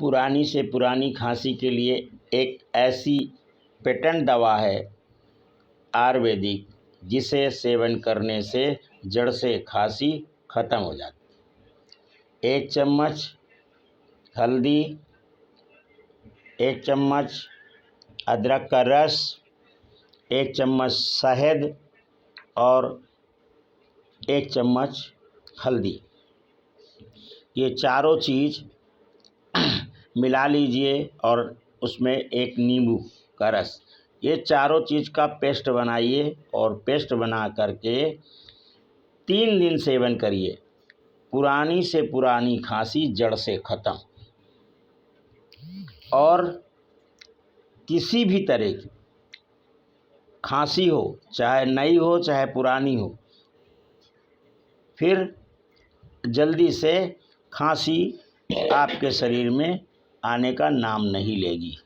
पुरानी से पुरानी खांसी के लिए एक ऐसी पेटेंट दवा है आयुर्वेदिक, जिसे सेवन करने से जड़ से खांसी खत्म हो जाती। 1 चम्मच हल्दी, 1 चम्मच अदरक का रस, 1 चम्मच शहद और 1 चम्मच हल्दी, ये चारों चीज़ मिला लीजिए और उसमें 1 नींबू का रस, ये चारों चीज़ का पेस्ट बनाइए और पेस्ट बना करके 3 दिन सेवन करिए। पुरानी से पुरानी खांसी जड़ से ख़त्म। और किसी भी तरह की खांसी हो, चाहे नई हो चाहे पुरानी हो, फिर जल्दी से खांसी आपके शरीर में आने का नाम नहीं लेगी।